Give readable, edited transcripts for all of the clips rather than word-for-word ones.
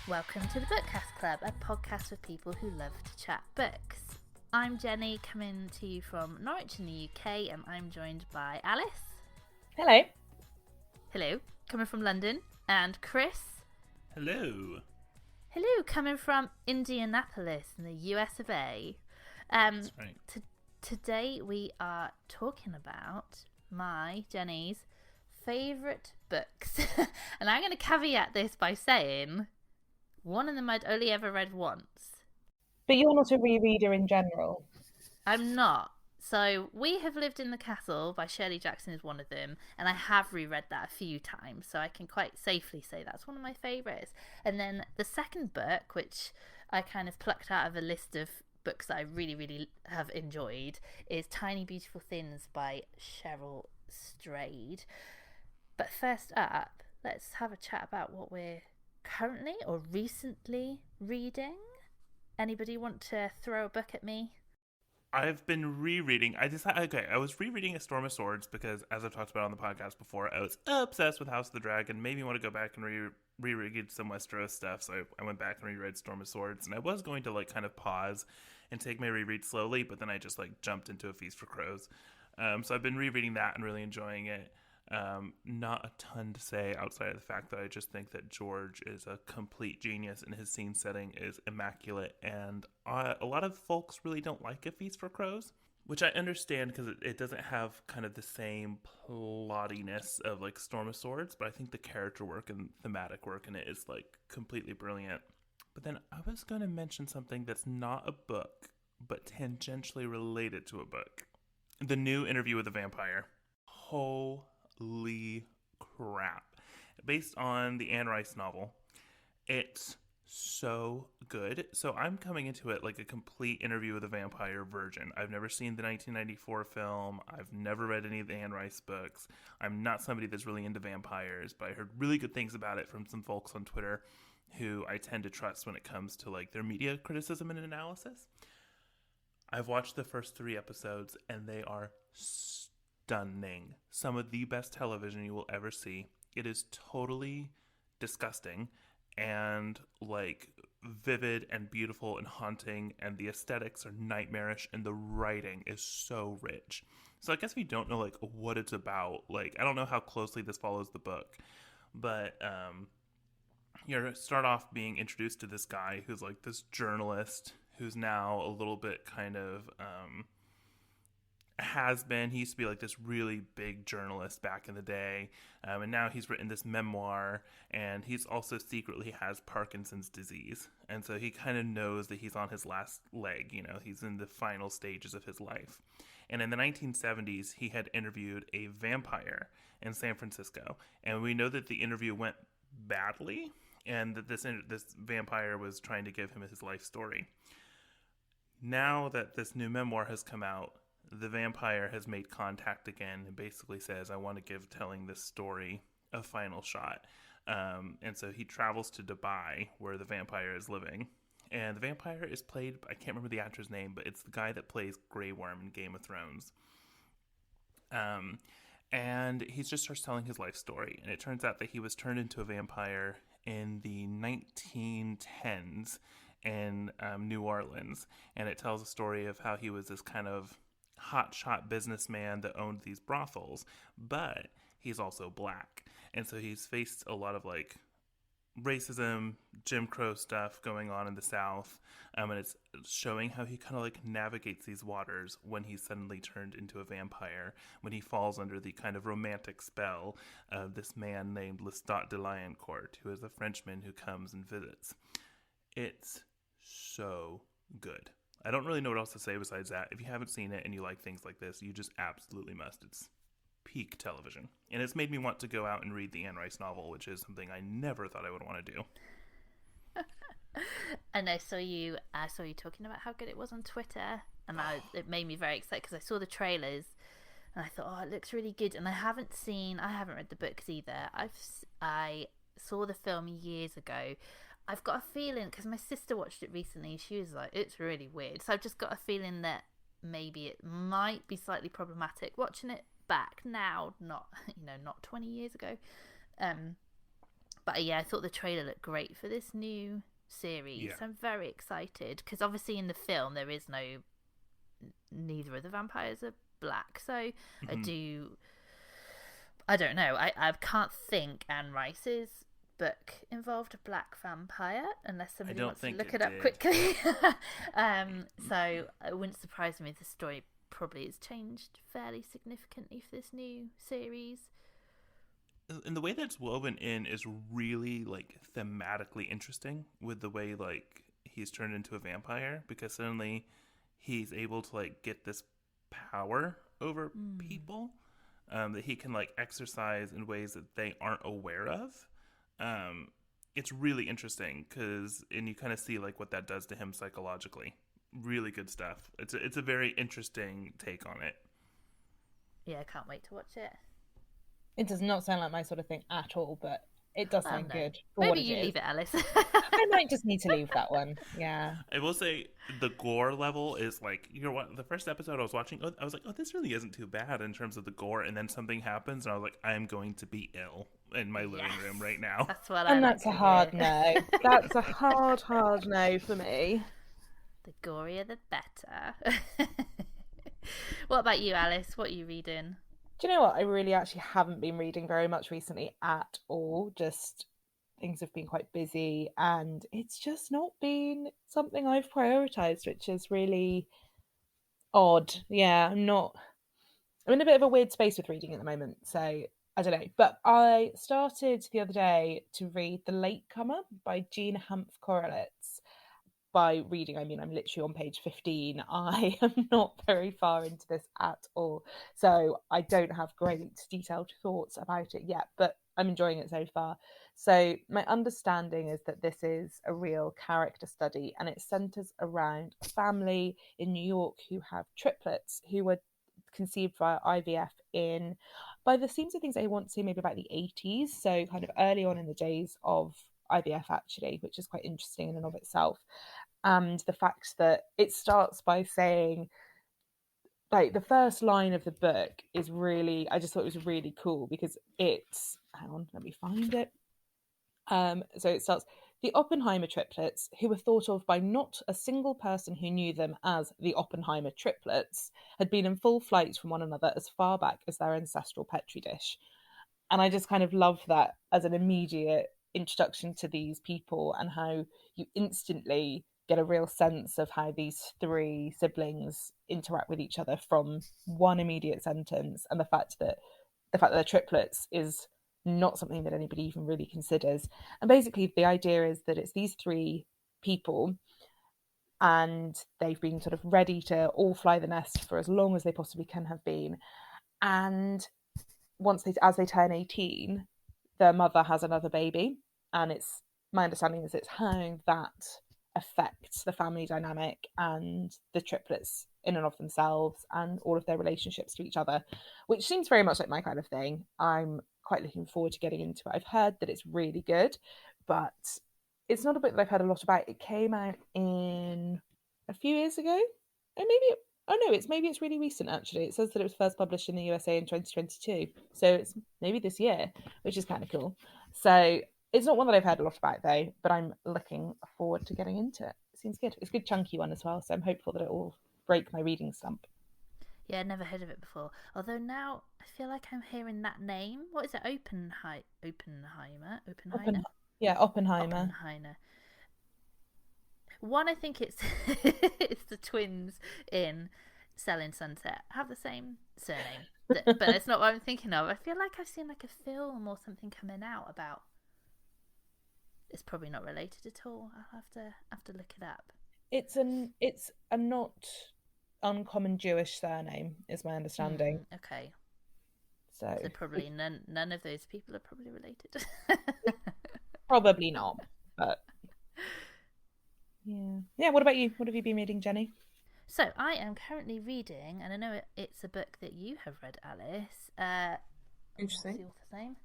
Welcome to the Bookcast Club, a podcast for people who love to chat books. I'm Jenny, coming to you from Norwich in the UK, and I'm joined by Alice. Hello. Hello. Coming from London. And Chris. Hello. Hello, coming from Indianapolis in the US of A. That's right. Today we are talking about Jenny's favourite books. And I'm going to caveat this by saying one of them I'd only ever read once. But you're not a rereader in general. I'm not. So We Have Lived in the Castle by Shirley Jackson is one of them, and I have reread that a few times, so I can quite safely say that's one of my favourites. And then the second book, which I kind of plucked out of a list of books that I really, really have enjoyed, is Tiny Beautiful Things by Cheryl Strayed. But first up, let's have a chat about what we're currently or recently reading. Anybody want to throw a book at me? I've been rereading. I was rereading A Storm of Swords because, as I've talked about on the podcast before, I was obsessed with House of the Dragon. Made me want to go back and reread some Westeros stuff, so I went back and reread Storm of Swords. And I was going to kind of pause and take my reread slowly, but then I just jumped into A Feast for Crows. So I've been rereading that and really enjoying it. Not a ton to say outside of the fact that I just think that George is a complete genius and his scene setting is immaculate, and a lot of folks really don't like A Feast for Crows, which I understand because it doesn't have kind of the same plottiness of Storm of Swords, but I think the character work and thematic work in it is completely brilliant. But then I was going to mention something that's not a book but tangentially related to a book. The new Interview with a Vampire. Holy crap. Based on the Anne Rice novel. It's so good. So I'm coming into it like a complete Interview with a Vampire virgin. I've never seen the 1994 film. I've never read any of the Anne Rice books. I'm not somebody that's really into vampires, but I heard really good things about it from some folks on Twitter who I tend to trust when it comes to their media criticism and analysis. I've watched the first 3 episodes and they are stunning. Some of the best television you will ever see. It is totally disgusting and vivid and beautiful and haunting, and the aesthetics are nightmarish and the writing is so rich. So I guess if you don't know what it's about, I don't know how closely this follows the book, but you start off being introduced to this guy who's this journalist who's now a little bit kind of has been. He used to be this really big journalist back in the day, and now he's written this memoir, and he's also secretly has Parkinson's disease, and so he kind of knows that he's on his last leg. He's in the final stages of his life. And in the 1970s, he had interviewed a vampire in San Francisco, and we know that the interview went badly, and that this vampire was trying to give him his life story. Now that this new memoir has come out, the vampire has made contact again and basically says, I want to give telling this story a final shot. And so he travels to Dubai, where the vampire is living. And the vampire is played, I can't remember the actor's name, but it's the guy that plays Grey Worm in Game of Thrones. And he just starts telling his life story. And it turns out that he was turned into a vampire in the 1910s in New Orleans. And it tells a story of how he was this kind of hotshot businessman that owned these brothels, but he's also black. And so he's faced a lot of racism, Jim Crow stuff going on in the South. And it's showing how he kind of navigates these waters when he's suddenly turned into a vampire, when he falls under the kind of romantic spell of this man named Lestat de Liancourt, who is a Frenchman who comes and visits. It's so good. I don't really know what else to say besides that. If you haven't seen it and you like things like this, you just absolutely must. It's peak television. And it's made me want to go out and read the Anne Rice novel, which is something I never thought I would want to do. And I saw you talking about how good it was on Twitter, and it made me very excited because I saw the trailers and I thought, it looks really good. And I haven't read the books either. I saw the film years ago. I've got a feeling, because my sister watched it recently, she was like, it's really weird. So I've just got a feeling that maybe it might be slightly problematic. Watching it back now, not 20 years ago. But yeah, I thought the trailer looked great for this new series. Yeah. I'm very excited because obviously in the film there is neither of the vampires are black. So I don't know. I can't think Anne Rice's book involved a black vampire unless somebody wants to look it up quickly. So it wouldn't surprise me if the story probably has changed fairly significantly for this new series. And the way that's woven in is really like thematically interesting with the way like he's turned into a vampire, because suddenly he's able to like get this power over people that he can like exercise in ways that they aren't aware of. It's really interesting and you kind of see like what that does to him psychologically. Really good stuff. It's a very interesting take on it. Yeah, I can't wait to watch it. It does not sound like my sort of thing at all, but it does sound good. Maybe you leave it, Alice. I might just need to leave that one. Yeah. I will say the gore level is like, the first episode I was watching, I was like, oh, this really isn't too bad in terms of the gore, and then something happens, and I was like, I am going to be ill in my living room right now. That's what and that's a hard no. That's a hard no for me. The gorier, the better. What about you, Alice? What are you reading? Do you know what? I really actually haven't been reading very much recently at all. Just things have been quite busy and it's just not been something I've prioritised, which is really odd. Yeah, I'm in a bit of a weird space with reading at the moment, so I don't know. But I started the other day to read The Latecomer by Jean Hanff Korelitz. By reading, I mean I'm literally on page 15. I am not very far into this at all, so I don't have great detailed thoughts about it yet, but I'm enjoying it so far. So my understanding is that this is a real character study, and it centres around a family in New York who have triplets who were conceived via IVF by the seams of things I want to say maybe about the 80s, so kind of early on in the days of IVF actually, which is quite interesting in and of itself. And the fact that it starts by saying, like, the first line of the book is really, I just thought it was really cool because it's, hang on, let me find it. So it starts, the Oppenheimer triplets, who were thought of by not a single person who knew them as the Oppenheimer triplets, had been in full flight from one another as far back as their ancestral petri dish. And I just kind of love that as an immediate introduction to these people and how you instantly get a real sense of how these three siblings interact with each other from one immediate sentence, and the fact that they're triplets is not something that anybody even really considers. And basically the idea is that it's these three people and they've been sort of ready to all fly the nest for as long as they possibly can have been, and as they turn 18, their mother has another baby, and it's my understanding is it's how that affects the family dynamic and the triplets in and of themselves and all of their relationships to each other, which seems very much like my kind of thing. I'm quite looking forward to getting into it. I've heard that it's really good, but it's not a book that I've heard a lot about. It came out in a few years ago, and maybe it's really recent actually. It says that it was first published in the USA in 2022, so it's maybe this year, which is kind of cool. So it's not one that I've heard a lot about though, but I'm looking forward to getting into it. It seems good. It's a good chunky one as well, so I'm hopeful that it will break my reading slump. Yeah, I'd never heard of it before. Although now I feel like I'm hearing that name. What is it? Oppenheimer? Yeah, Oppenheimer. Oppenheimer. One, I think it's it's the twins in Selling Sunset have the same surname, but it's not what I'm thinking of. I feel like I've seen like a film or something coming out about. It's probably not related at all. I'll have to look it up. It's a not uncommon Jewish surname, is my understanding. Okay. So probably none of those people are probably related. Probably not, but yeah. What about you? What have you been reading, Jenny? So I am currently reading, and I know it's a book that you have read, Alice. Interesting. What's the author's name?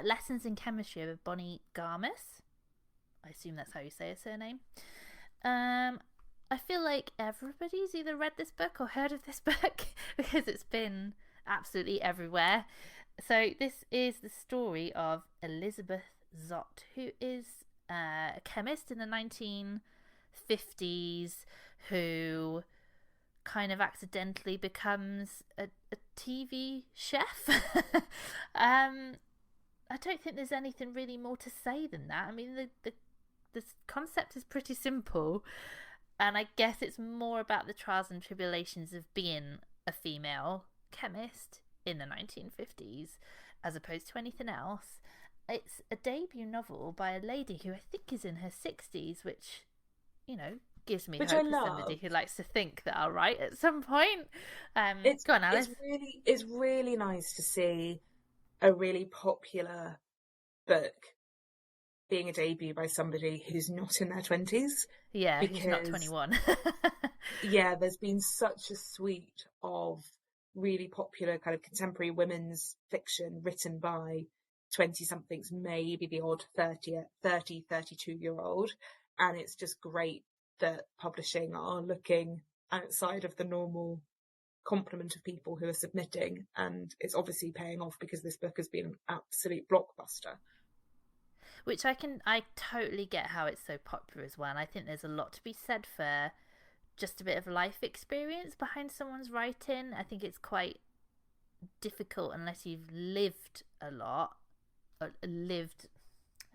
Lessons in Chemistry with Bonnie Garmus. I assume that's how you say her surname. I feel like everybody's either read this book or heard of this book because it's been absolutely everywhere. So this is the story of Elizabeth Zott, who is a chemist in the 1950s who kind of accidentally becomes a TV chef. I don't think there's anything really more to say than that. I mean, the concept is pretty simple, and I guess it's more about the trials and tribulations of being a female chemist in the 1950s as opposed to anything else. It's a debut novel by a lady who I think is in her 60s, which, you know, gives me Which hope I as love. somebody who likes to think that I'll write at some point. It's Go on, Alice. it's really nice to see a really popular book being a debut by somebody who's not in their 20s. Yeah, because, who's not 21. Yeah, there's been such a suite of really popular kind of contemporary women's fiction written by 20-somethings, maybe the odd 32-year-old. And it's just great that publishing are looking outside of the normal complement of people who are submitting. And it's obviously paying off because this book has been an absolute blockbuster. Which I totally get how it's so popular as well. And I think there's a lot to be said for just a bit of life experience behind someone's writing. I think it's quite difficult unless you've lived a lot. I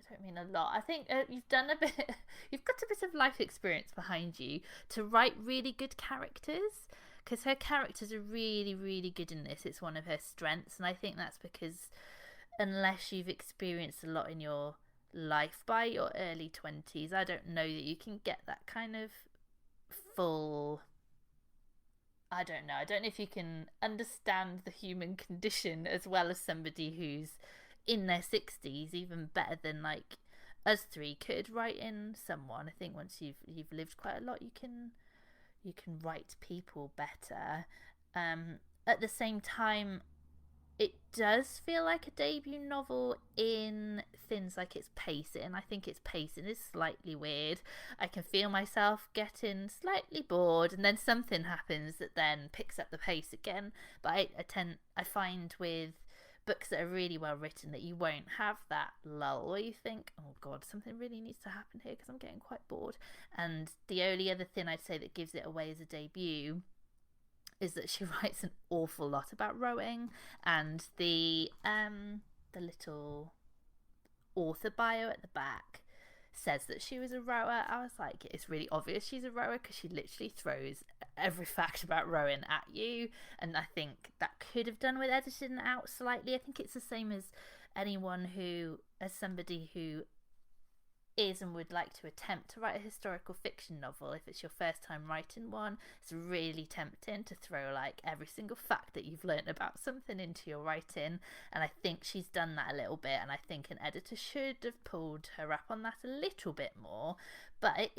don't mean a lot. I think you've got a bit of life experience behind you to write really good characters, because her characters are really, really good in this. It's one of her strengths, and I think that's because unless you've experienced a lot in your life by your early 20s, I don't know that you can get that kind of full... I don't know if you can understand the human condition as well as somebody who's in their 60s, even better than like us three could write in someone. I think once you've lived quite a lot, you can write people better. At the same time, it does feel like a debut novel in things like its pacing. I think its pacing is slightly weird. I can feel myself getting slightly bored, and then something happens that then picks up the pace again. But I find with books that are really well written that you won't have that lull where you think, oh god, something really needs to happen here because I'm getting quite bored. And the only other thing I'd say that gives it away as a debut is that she writes an awful lot about rowing, and the little author bio at the back says that she was a rower. I was like, it's really obvious she's a rower because she literally throws every fact about rowing at you, and I think that could have done with editing it out slightly. I think it's the same as somebody who is and would like to attempt to write a historical fiction novel. If it's your first time writing one, it's really tempting to throw like every single fact that you've learnt about something into your writing, and I think she's done that a little bit, and I think an editor should have pulled her up on that a little bit more. But it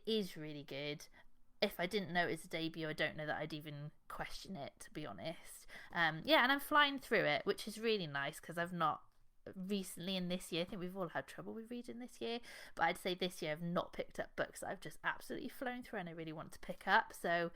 is really good. If I didn't know it was a debut, I don't know that I'd even question it, to be honest. And I'm flying through it, which is really nice because I've not recently in this year, I think we've all had trouble with reading this year, but I'd say this year I've not picked up books that I've just absolutely flown through and I really want to pick up. So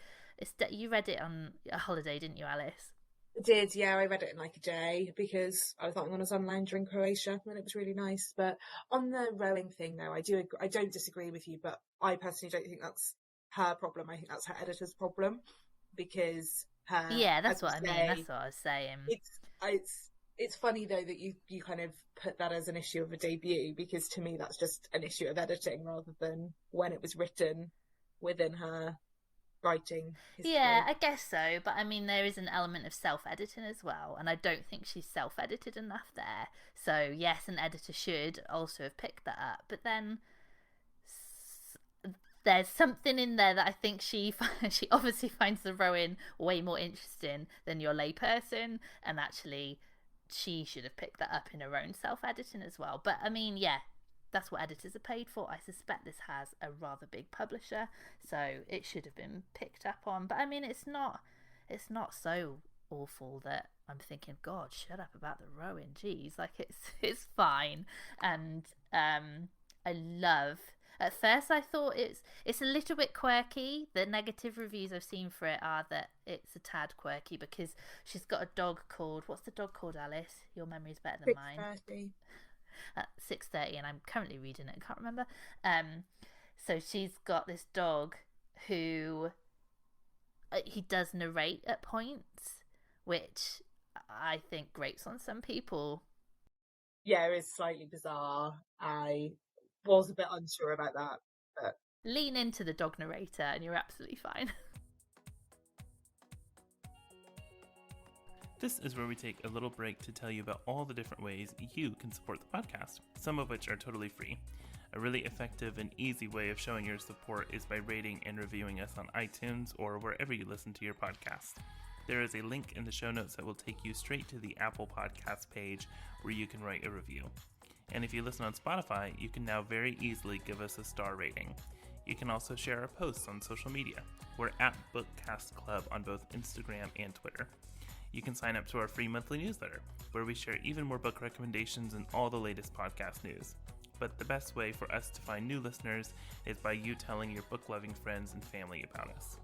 you read it on a holiday, didn't you, Alice? I did, yeah. I read it in like a day because I was on a sun lounger in Croatia and it was really nice. But on the rowing thing though, I don't disagree with you, but I personally don't think that's her problem. I think that's her editor's problem, because that's what I mean. That's what I was saying. It's funny though that you kind of put that as an issue of a debut, because to me that's just an issue of editing rather than when it was written within her writing history. Yeah, I guess so, but I mean there is an element of self-editing as well, and I don't think she's self-edited enough there. So yes, an editor should also have picked that up, but then there's something in there that I think she obviously finds the rowing way more interesting than your layperson, and actually she should have picked that up in her own self-editing as well. But I mean, yeah, that's what editors are paid for. I suspect this has a rather big publisher, so it should have been picked up on. But I mean, it's not so awful that I'm thinking, God, shut up about the rowing. Geez, like it's fine. And I love At first, I thought it's a little bit quirky. The negative reviews I've seen for it are that it's a tad quirky because she's got a dog called, what's the dog called, Alice? Your memory's better than mine. 6:30. At 6:30, and I'm currently reading it. I can't remember. So she's got this dog who he does narrate at points, which I think grates on some people. Yeah, it's slightly bizarre. I was a bit unsure about that, but Lean into the dog narrator and you're absolutely fine. This is where we take a little break to tell you about all the different ways you can support the podcast, some of which are totally free. A really effective and easy way of showing your support is by rating and reviewing us on iTunes or wherever you listen to your podcast. There is a link in the show notes that will take you straight to the Apple Podcast page where you can write a review. And if you listen on Spotify, you can now very easily give us a star rating. You can also share our posts on social media. We're at Bookcast Club on both Instagram and Twitter. You can sign up to our free monthly newsletter, where we share even more book recommendations and all the latest podcast news. But the best way for us to find new listeners is by you telling your book-loving friends and family about us.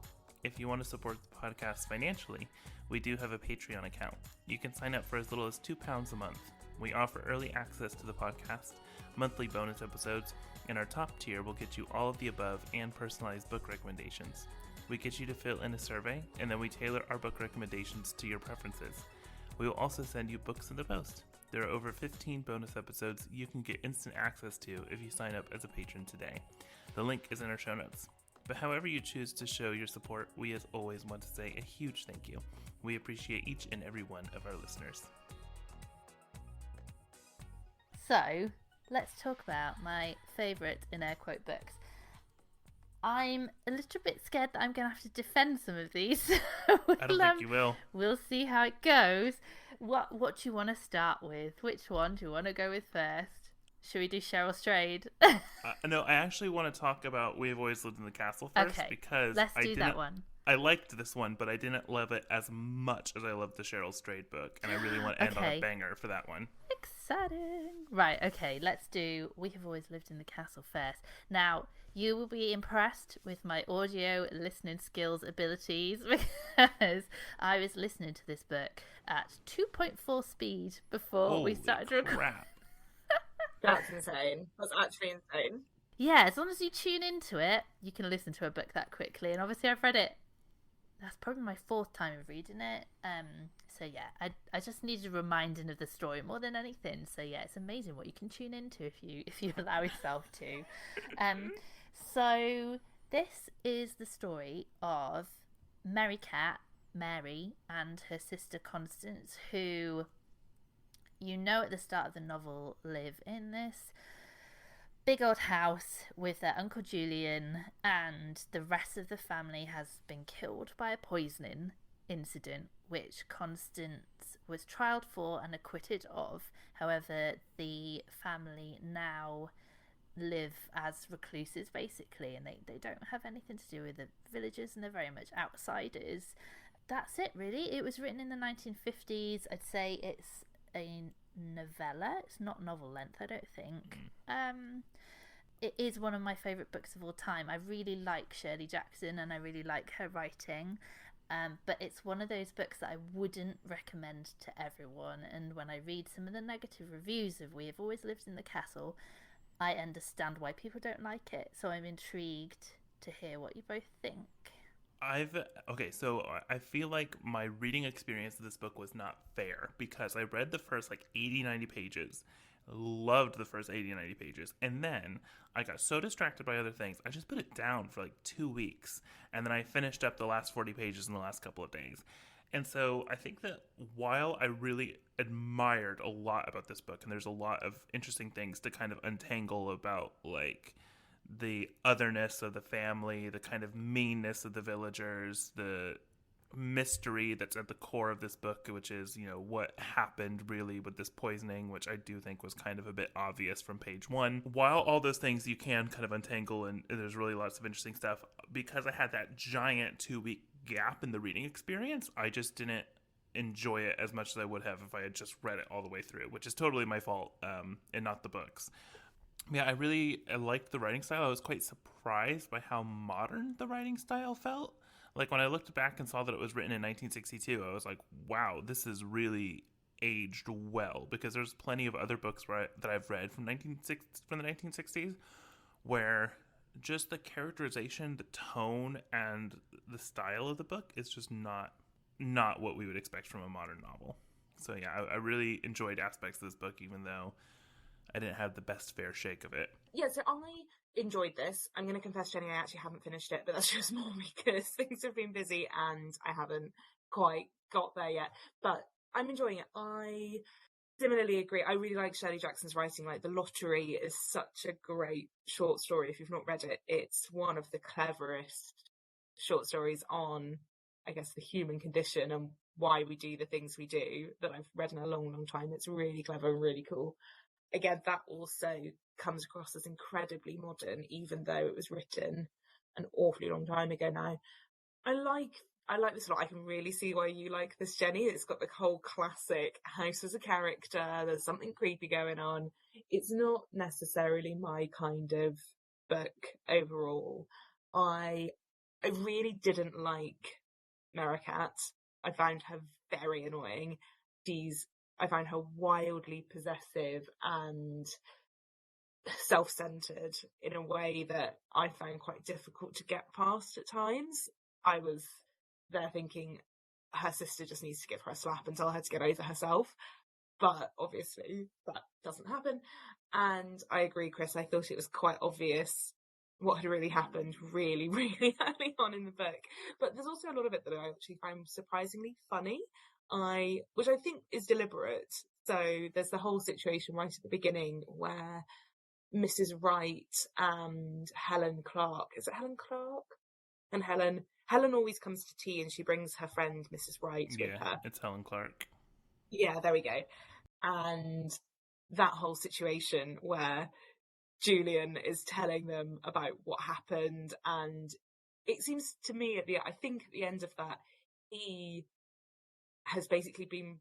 If you want to support the podcast financially, we do have a Patreon account. You can sign up for as little as £2 a month. We offer early access to the podcast, monthly bonus episodes, and our top tier will get you all of the above and personalized book recommendations. We get you to fill in a survey, and then we tailor our book recommendations to your preferences. We will also send you books in the post. There are over 15 bonus episodes you can get instant access to if you sign up as a patron today. The link is in our show notes. But however you choose to show your support, we as always want to say a huge thank you. We appreciate each and every one of our listeners. So, let's talk about my favourite in air quote books. I'm a little bit scared that I'm going to have to defend some of these. I don't think you will. We'll see how it goes. What do you want to start with? Which one do you want to go with first? Should we do Cheryl Strayed? No, I actually want to talk about We've Always Lived in the Castle first, Okay, because let's do that one. I liked this one, but I didn't love it as much as I loved the Cheryl Strayed book, and I really want to end on a banger for that one. Exciting. Right, okay, let's do We Have Always Lived in the Castle first. Now, you will be impressed with my audio listening skills abilities because I was listening to this book at 2.4 speed before we started recording. that's insane. That's actually insane. Yeah, as long as you tune into it, you can listen to a book that quickly. And obviously I've read it. That's probably my 4th time of reading it. So yeah, I just needed reminding of the story more than anything. So yeah, it's amazing what you can tune into if you allow yourself to. So this is the story of Mary and her sister Constance, who you know at the start of the novel live in this big old house with their Uncle Julian, and the rest of the family has been killed by a poisoning incident which Constance was trialed for and acquitted of. However, the family now live as recluses basically, and they don't have anything to do with the villagers, and they're very much outsiders. That's it really. It was written in the 1950s. I'd say it's a novella. It's not novel length, I don't think. It is one of my favourite books of all time. I really like Shirley Jackson and I really like her writing, but it's one of those books that I wouldn't recommend to everyone. And when I read some of the negative reviews of We Have Always Lived in the Castle, I understand why people don't like it. So I'm intrigued to hear what you both think. So I feel like my reading experience of this book was not fair, because I read the first 80-90 pages, loved the first 80-90 pages, and then I got so distracted by other things, I just put it down for 2 weeks, and then I finished up the last 40 pages in the last couple of days. And so I think that while I really admired a lot about this book, and there's a lot of interesting things to kind of untangle about, the otherness of the family, the kind of meanness of the villagers, the mystery that's at the core of this book, which is, what happened really with this poisoning, which I do think was kind of a bit obvious from page 1. While all those things you can kind of untangle, and there's really lots of interesting stuff, because I had that giant 2-week gap in the reading experience, I just didn't enjoy it as much as I would have if I had just read it all the way through, which is totally my fault, and not the books. Yeah, I liked the writing style. I was quite surprised by how modern the writing style felt. Like when I looked back and saw that it was written in 1962, I was like, wow, this is really aged well, because there's plenty of other books that I've read from the 1960s where just the characterization, the tone, and the style of the book is just not what we would expect from a modern novel. So yeah, I really enjoyed aspects of this book, even though I didn't have the best fair shake of it. Yeah, so I enjoyed this. I'm going to confess, Jenny, I actually haven't finished it, but that's just more because things have been busy and I haven't quite got there yet. But I'm enjoying it. I similarly agree. I really like Shirley Jackson's writing. Like, The Lottery is such a great short story. If you've not read it, it's one of the cleverest short stories on, I guess, the human condition and why we do the things we do that I've read in a long, long time. It's really clever and really cool. Again, that also comes across as incredibly modern, even though it was written an awfully long time ago now. I like this a lot. I can really see why you like this, Jenny. It's got the whole classic house as a character. There's something creepy going on. It's not necessarily my kind of book overall. I really didn't like Mericat. I found her very annoying. I find her wildly possessive and self-centered in a way that I found quite difficult to get past at times. I was there thinking her sister just needs to give her a slap and tell her to get over herself. But obviously that doesn't happen. And I agree, Chris, I thought it was quite obvious what had really happened really, really early on in the book. But there's also a lot of it that I actually find surprisingly funny. Which I think is deliberate. So there's the whole situation right at the beginning where Mrs. Wright and Helen Clark, is it Helen Clark? And Helen always comes to tea and she brings her friend Mrs. Wright with her. It's Helen Clark. Yeah, there we go. And that whole situation where Julian is telling them about what happened, and it seems to me I think at the end of that, he has basically been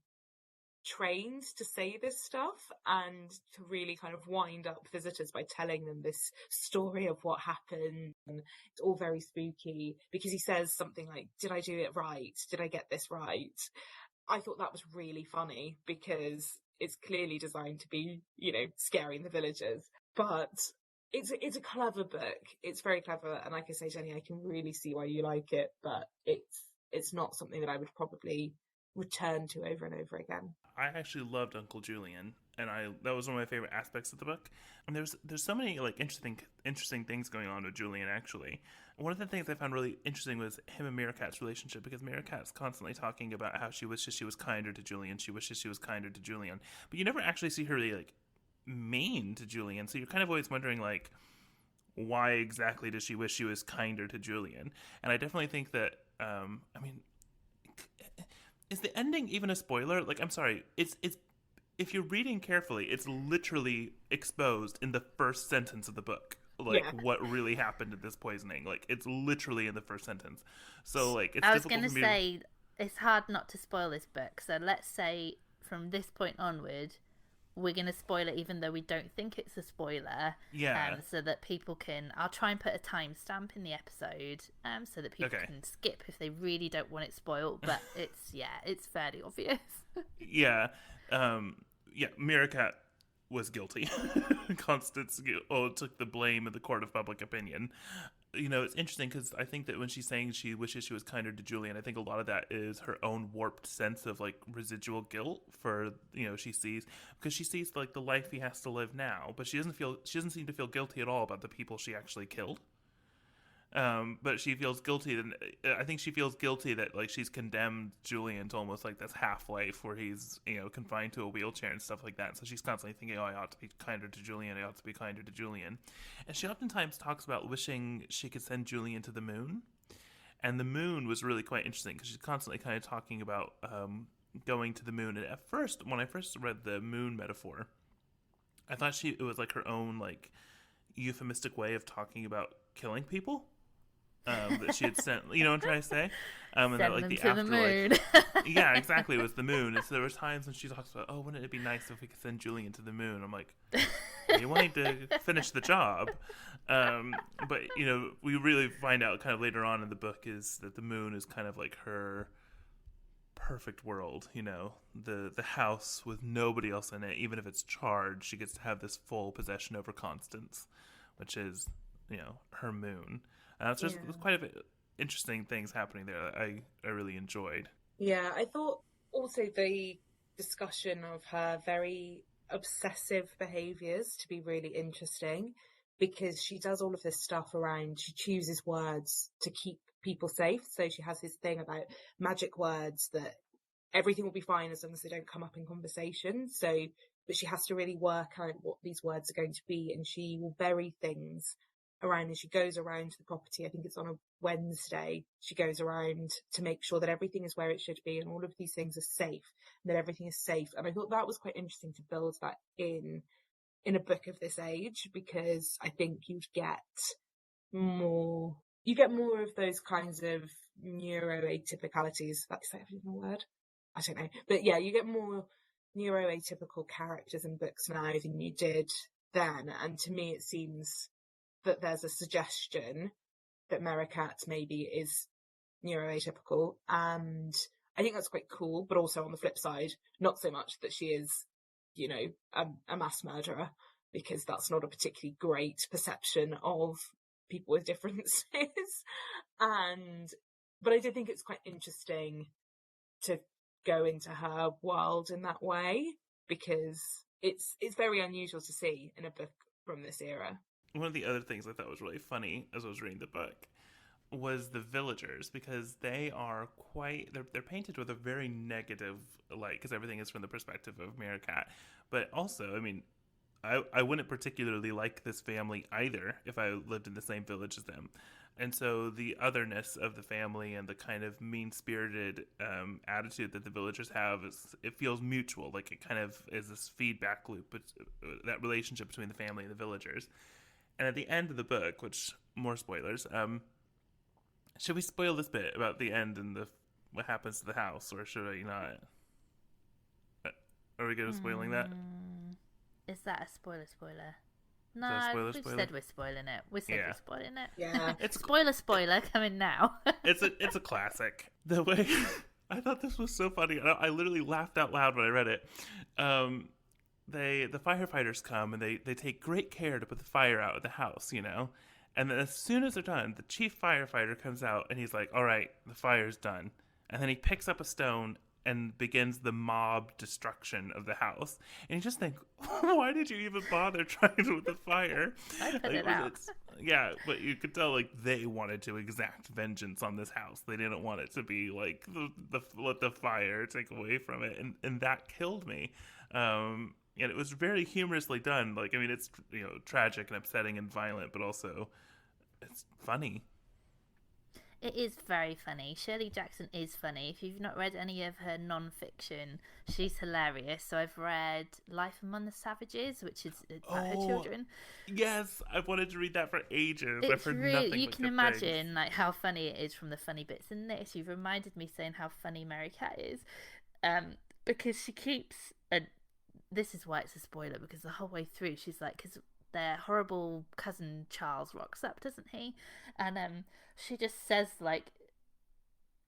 trained to say this stuff and to really kind of wind up visitors by telling them this story of what happened. And it's all very spooky because he says something like, did I do it right? Did I get this right? I thought that was really funny because it's clearly designed to be, scaring the villagers. But it's a clever book. It's very clever. And like I say, Jenny, I can really see why you like it, but it's not something that I would probably return to over and over again. I actually loved Uncle Julian, and that was one of my favorite aspects of the book. And there's so many like interesting things going on with Julian. Actually, one of the things I found really interesting was him and Meerkat's relationship, because Meerkat's constantly talking about how she wishes she was kinder to Julian. She wishes she was kinder to Julian, but you never actually see her really like mean to Julian. So you're kind of always wondering like, why exactly does she wish she was kinder to Julian? And I definitely think that is the ending even a spoiler? Like, I'm sorry, it's if you're reading carefully, it's literally exposed in the first sentence of the book. Like, what really happened to this poisoning. Like, it's literally in the first sentence. So, like, it's difficult for me. I was going to say, it's hard not to spoil this book. So let's say from this point onward, we're going to spoil it even though we don't think it's a spoiler. Yeah. So that people can... I'll try and put a timestamp in the episode so that people can skip if they really don't want it spoiled. But it's fairly obvious. Yeah. Meerkat was guilty. Constance took the blame in the court of public opinion. It's interesting because I think that when she's saying she wishes she was kinder to Julian, I think a lot of that is her own warped sense of like residual guilt for she sees like the life he has to live now, but she doesn't seem to feel guilty at all about the people she actually killed. But she feels guilty. I think she feels guilty that like she's condemned Julian to almost like this half-life where he's confined to a wheelchair and stuff like that. So she's constantly thinking, I ought to be kinder to Julian. I ought to be kinder to Julian. And she oftentimes talks about wishing she could send Julian to the moon. And the moon was really quite interesting because she's constantly kind of talking about going to the moon. And at first, when I first read the moon metaphor, I thought it was like her own like euphemistic way of talking about killing people. That she had sent, what I'm trying to say? And send that, like, them the to the moon. Yeah, exactly. It was the moon. And so there were times when she talks about, wouldn't it be nice if we could send Julian to the moon? I'm like, Are you wanting to finish the job? But, you know, we really find out kind of later on in the book is that the moon is kind of like her perfect world, you know, the house with nobody else in it, even if it's charged, she gets to have this full possession over Constance, which is, you know, her moon. It's just Yeah. quite a bit interesting things happening there that I really enjoyed. Yeah, I thought also the discussion of her very obsessive behaviours to be really interesting, because she does all of this stuff around, she chooses words to keep people safe. So she has this thing about magic words that everything will be fine as long as they don't come up in conversation. So, but she has to really work out what these words are going to be, and she will bury things around, and she goes around to the property. I think it's on a Wednesday. She goes around to make sure that everything is where it should be and all of these things are safe, and that everything is safe. And I thought that was quite interesting to build that in a book of this age, because I think more you get more of those kinds of neuroatypicalities. That's even a word. I don't know. But yeah, you get more neuroatypical characters in books now than you did then. And to me, it seems that there's a suggestion that Merricat maybe is neuroatypical. And I think that's quite cool. But also on the flip side, not so much that she is, you know, a mass murderer, because that's not a particularly great perception of people with differences. But I did think it's quite interesting to go into her world in that way, because it's very unusual to see in a book from this era. One of the other things I thought was really funny as I was reading the book was the villagers, because they are they're painted with a very negative light, because everything is from the perspective of Meerkat. But also, I mean, I wouldn't particularly like this family either if I lived in the same village as them. And so the otherness of the family and the kind of mean-spirited attitude that the villagers have, it feels mutual. Like it kind of is this feedback loop, that relationship between the family and the villagers. And at the end of the book, which, more spoilers, should we spoil this bit about the end and what happens to the house, or should I not? Are we good at spoiling that? Is that a spoiler? Is that a No, spoiler? said we're spoiling it. We said Yeah. we're spoiling it. Yeah. It's spoiler coming now. it's a classic. The way I thought this was so funny. I literally laughed out loud when I read it. The firefighters come and they take great care to put the fire out at the house, you know. And then as soon as they're done, the chief firefighter comes out and he's like, "All right, the fire's done." And then he picks up a stone and begins the mob destruction of the house. And you just think, why did you even bother trying with the fire? I put it out. Yeah, but you could tell like they wanted to exact vengeance on this house. They didn't want it to be like let the fire take away from it, and that killed me. And it was very humorously done. Like, I mean, it's, you know, tragic and upsetting and violent, but also it's funny. It is very funny. Shirley Jackson is funny. If you've not read any of her non-fiction, she's hilarious. So I've read Life Among the Savages, which is about her children. Yes, I've wanted to read that for ages. It's I've heard really, nothing you but can good imagine things. like how funny it is from the funny bits in this. You've reminded me saying how funny Mary Cat is, because she keeps. This is why it's a spoiler, because the whole way through she's like, because their horrible cousin Charles rocks up, doesn't he? And she just says like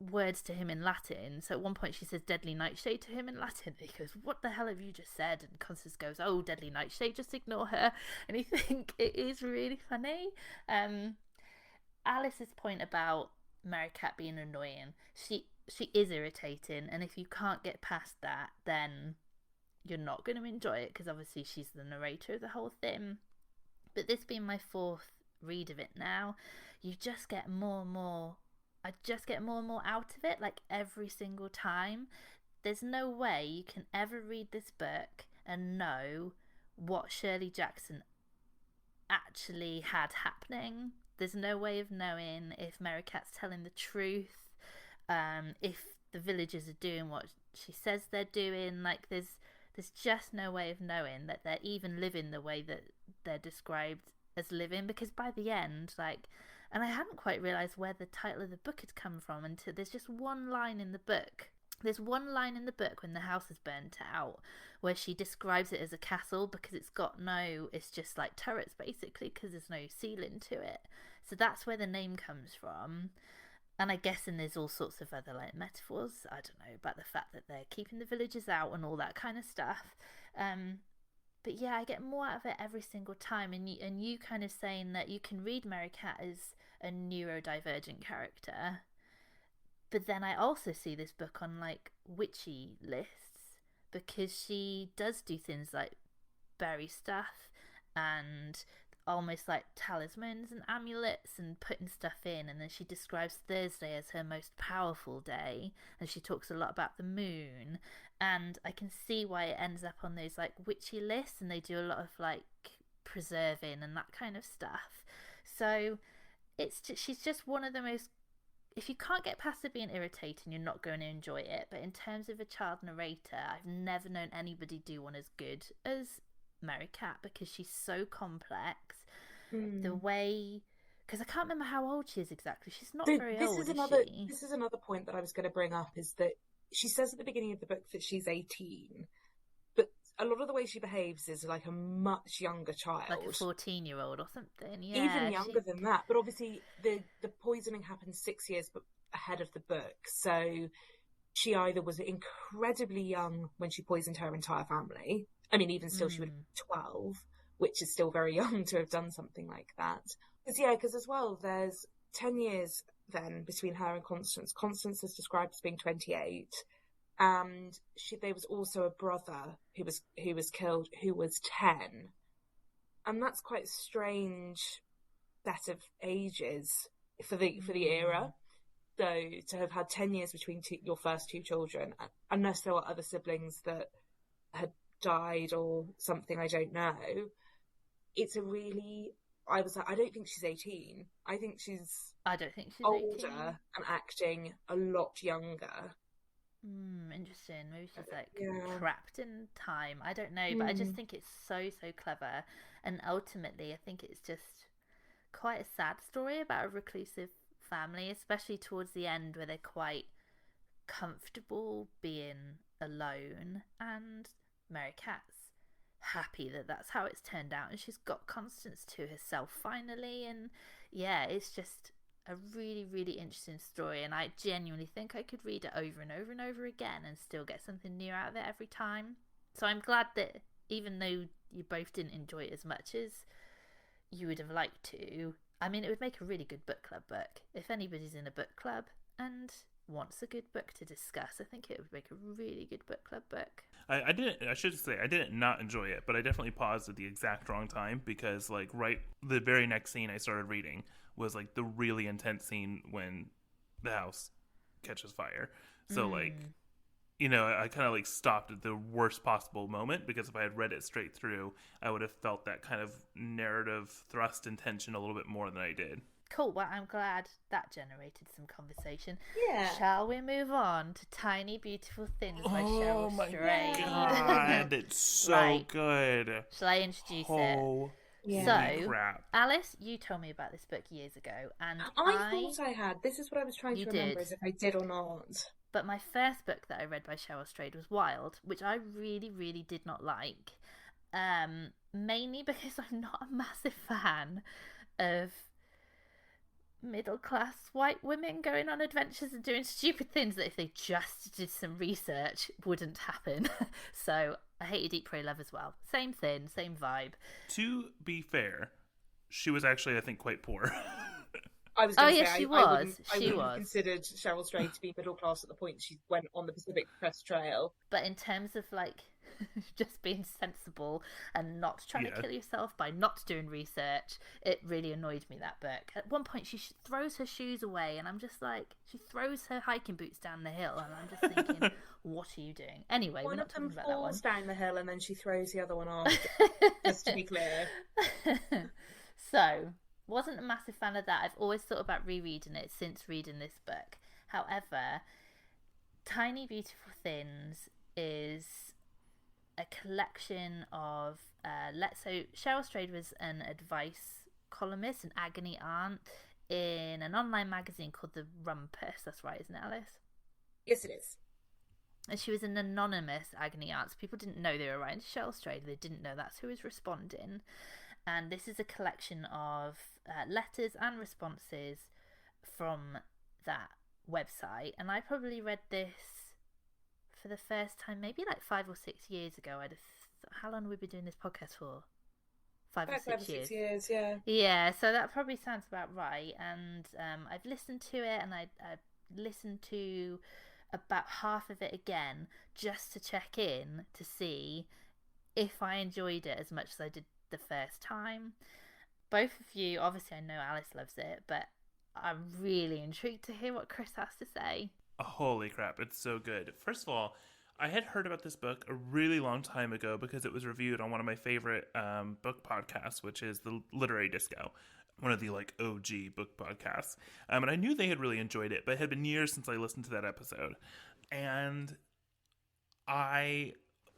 words to him in Latin. So at one point she says deadly nightshade to him in Latin. He goes, "What the hell have you just said?" And Constance goes, "Oh, deadly nightshade, just ignore her." And you think it is really funny. Alice's point about Mary Cat being annoying, she is irritating, and if you can't get past that, then you're not going to enjoy it, because obviously she's the narrator of the whole thing. But this being my fourth read of it now, you just get more and more. I just get more and more out of it, like every single time. There's no way you can ever read this book and know what Shirley Jackson actually had happening. There's no way of knowing if Mary Cat's telling the truth, if the villagers are doing what she says they're doing. Like there's just no way of knowing that they're even living the way that they're described as living, because by the end, like, and I hadn't quite realised where the title of the book had come from until there's just one line in the book There's one line in the book when the house is burnt out where she describes it as a castle because it's just like turrets basically because there's no ceiling to it. So that's where the name comes from. And I guess there's all sorts of other like metaphors, I don't know, about the fact that they're keeping the villagers out and all that kind of stuff. But yeah, I get more out of it every single time. And you kind of saying that you can read Mary Cat as a neurodivergent character. But then I also see this book on like witchy lists because she does do things like bury stuff and almost like talismans and amulets and putting stuff in, and then she describes Thursday as her most powerful day, and she talks a lot about the moon, and I can see why it ends up on those like witchy lists, and they do a lot of like preserving and that kind of stuff. So she's just one of the most, if you can't get past it being irritating, you're not going to enjoy it. But in terms of a child narrator, I've never known anybody do one as good as Mary Cat because she's so complex. The way, because I can't remember how old she is exactly. She's not very old, is she? This is another point that I was going to bring up, is that she says at the beginning of the book that she's 18, but a lot of the way she behaves is like a much younger child. Like a 14-year-old or something, yeah. Even younger than that. But obviously the poisoning happened 6 years ahead of the book, so she either was incredibly young when she poisoned her entire family. I mean, even still, she would be 12, which is still very young to have done something like that. Because as well, there's 10 years then between her and Constance. Constance is described as being 28, and there was also a brother who was killed who was 10, and that's quite a strange set of ages for the era. So to have had 10 years between your first two children, unless there were other siblings that had died or something, I don't know. I was like, I don't think she's 18. I don't think she's older 18. and acting a lot younger. Interesting. Maybe she's like trapped in time. I don't know, but I just think it's so clever. And ultimately, I think it's just quite a sad story about a reclusive family, especially towards the end where they're quite comfortable being alone, and Mary Cat's happy that that's how it's turned out, and she's got Constance to herself finally. And yeah, it's just a really interesting story, and I genuinely think I could read it over and over and over again and still get something new out of it every time. So I'm glad that even though you both didn't enjoy it as much as you would have liked to, I mean, it would make a really good book club book. If anybody's in a book club and wants a good book to discuss, I think it would make a really good book club book. I didn't not enjoy it, but I definitely paused at the exact wrong time, because like the very next scene I started reading was like the really intense scene when the house catches fire. So like, you know, I kind of like stopped at the worst possible moment, because if I had read it straight through, I would have felt that kind of narrative thrust and tension a little bit more than I did. Cool, well, I'm glad that generated some conversation. Yeah. Shall we move on to Tiny Beautiful Things by Cheryl Strayed? Oh my god, it's so good. Shall I introduce it? Yeah. So, crap. Alice, you told me about this book years ago, and I thought I had. This is what I was trying to remember, is if I did or not. But my first book that I read by Cheryl Strayed was Wild, which I really did not like. Mainly because I'm not a massive fan of middle-class white women going on adventures and doing stupid things that if they just did some research wouldn't happen. So I hated Eat, Pray, Love as well. Same thing, same vibe. To be fair, she was actually, I think, quite poor. I was going to say, she I was. wouldn't considered Cheryl Strayed to be middle class at the point she went on the Pacific Crest Trail. But in terms of like just being sensible and not trying to kill yourself by not doing research, it really annoyed me, that book. At one point she throws her shoes away, and I'm just like, she throws her hiking boots down the hill, and I'm just thinking, what are you doing? Anyway, we're not talking about that one. One of them falls down the hill and then she throws the other one off, just to be clear. So, wasn't a massive fan of that. I've always thought about rereading it since reading this book. However, Tiny Beautiful Things is a collection of so Cheryl Strayed was an advice columnist, an agony aunt, in an online magazine called The Rumpus. That's right, isn't it, Alice? Yes, it is. And she was an anonymous agony aunt. So people didn't know they were writing to Cheryl Strayed. They didn't know that's who was responding. And this is a collection of letters and responses from that website. And I probably read this for the first time maybe like 5 or 6 years ago. How long have we been doing this podcast for? 5 or 6 years. 6 years, yeah. Yeah, so that probably sounds about right. And I've listened to it, and I listened to about half of it again just to check in to see if I enjoyed it as much as I did the first time. Both of you, obviously I know Alice loves it, but I'm really intrigued to hear what Chris has to say. Holy crap, it's so good. First of all, I had heard about this book a really long time ago because it was reviewed on one of my favorite book podcasts, which is the Literary Disco, one of the like OG book podcasts. And I knew they had really enjoyed it, but it had been years since I listened to that episode. And I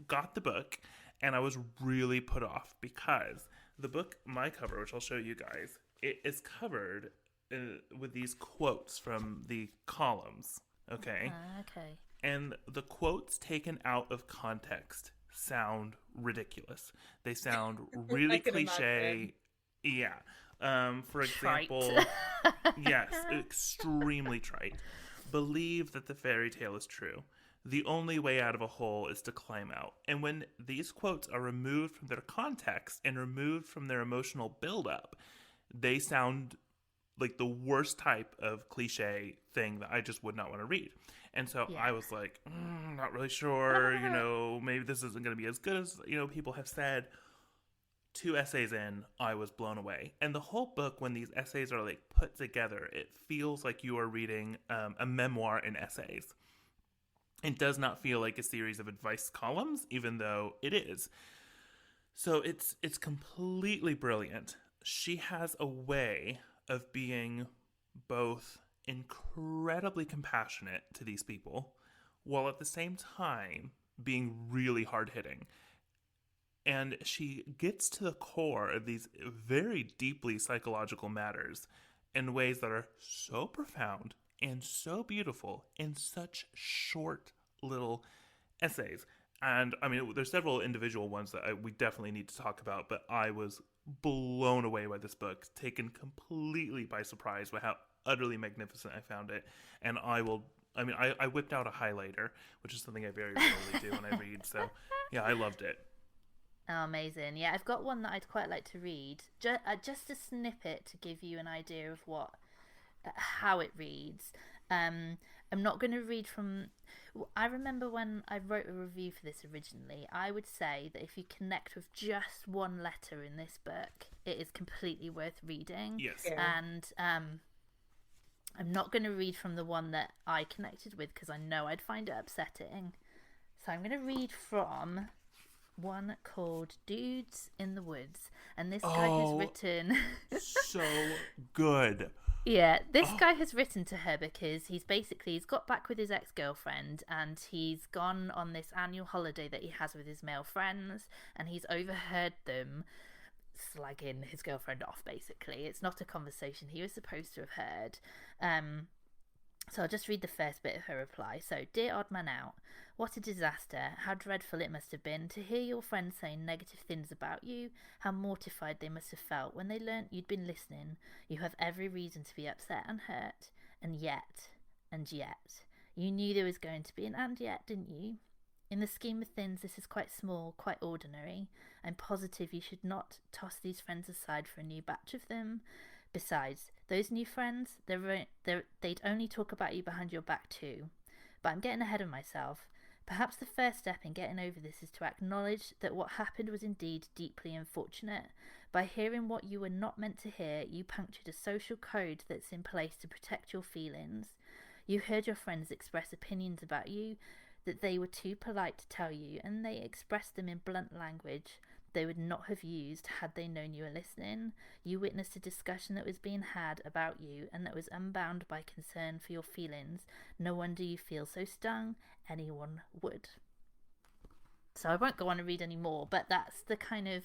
got the book, and I was really put off because the book, my cover, which I'll show you guys, it is covered with these quotes from the columns. Okay. Okay. And the quotes taken out of context sound ridiculous. They sound really cliche. Imagine. Yeah. For example, yes, extremely trite. Believe that the fairy tale is true. The only way out of a hole is to climb out. And when these quotes are removed from their context and removed from their emotional buildup, they sound like the worst type of cliche thing that I just would not want to read. And so I was like, not really sure, maybe this isn't going to be as good as, people have said. 2 essays in, I was blown away. And the whole book, when these essays are like put together, it feels like you are reading a memoir in essays. It does not feel like a series of advice columns, even though it is. So it's completely brilliant. She has a way of being both incredibly compassionate to these people, while at the same time being really hard-hitting. And she gets to the core of these very deeply psychological matters in ways that are so profound and so beautiful in such short little essays. And I mean, there's several individual ones that we definitely need to talk about, but I was blown away by this book, taken completely by surprise by how utterly magnificent I found it. And I whipped out a highlighter, which is something I very rarely do when I read. So yeah, I loved it. Oh, amazing. Yeah, I've got one that I'd quite like to read. Just a snippet to give you an idea of how it reads. I'm not going to read from... I remember when I wrote a review for this originally, I would say that if you connect with just one letter in this book, it is completely worth reading. Yes. Yeah. And I'm not going to read from the one that I connected with because I know I'd find it upsetting. So I'm going to read from one called Dudes in the Woods. And this guy has written... so good. Yeah, this guy has written to her because he's got back with his ex-girlfriend and he's gone on this annual holiday that he has with his male friends, and he's overheard them slagging his girlfriend off, basically. It's not a conversation he was supposed to have heard. So I'll just read the first bit of her reply. So, dear odd man out, what a disaster. How dreadful it must have been to hear your friends saying negative things about you. How mortified they must have felt when they learnt you'd been listening. You have every reason to be upset and hurt. And yet, you knew there was going to be an and yet, didn't you? In the scheme of things, this is quite small, quite ordinary. I'm positive you should not toss these friends aside for a new batch of them. Besides, those new friends, they'd only talk about you behind your back too. But I'm getting ahead of myself. Perhaps the first step in getting over this is to acknowledge that what happened was indeed deeply unfortunate. By hearing what you were not meant to hear, you punctured a social code that's in place to protect your feelings. You heard your friends express opinions about you that they were too polite to tell you, and they expressed them in blunt language they would not have used had they known you were listening. You witnessed a discussion that was being had about you and that was unbound by concern for your feelings. No wonder you feel so stung. Anyone would. So I won't go on and read any more, but that's the kind of...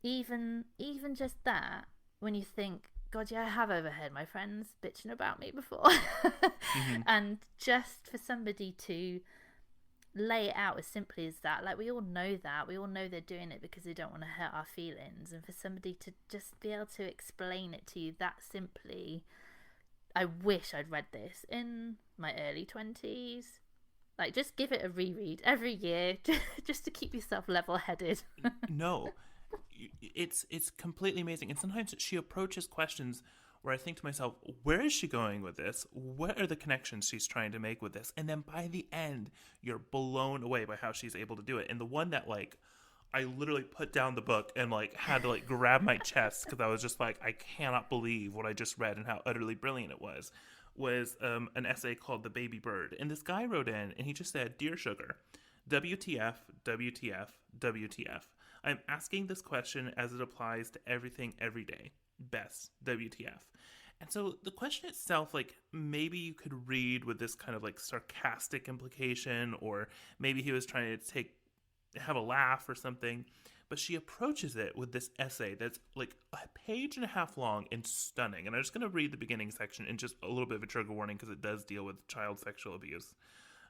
Even just that, when you think, God, yeah, I have overheard my friends bitching about me before. Mm-hmm. And just for somebody to lay it out as simply as that. Like, we all know that. We all know they're doing it because they don't want to hurt our feelings. And for somebody to just be able to explain it to you that simply, I wish I'd read this in my early 20s. Like, just give it a reread every year just to keep yourself level-headed. No, it's completely amazing. And sometimes she approaches questions where I think to myself, where is she going with this? What are the connections she's trying to make with this? And then by the end, you're blown away by how she's able to do it. And the one that, like, I literally put down the book and, like, had to, like, grab my chest because I was just like, I cannot believe what I just read and how utterly brilliant it was an essay called The Baby Bird. And this guy wrote in and he just said, "Dear Sugar, WTF, WTF, WTF. I'm asking this question as it applies to everything every day. Best, WTF." And so the question itself, like, maybe you could read with this kind of, like, sarcastic implication, or maybe he was trying to have a laugh or something. But she approaches it with this essay that's like a page and a half long and stunning. And I'm just going to read the beginning section and just a little bit of a trigger warning because it does deal with child sexual abuse.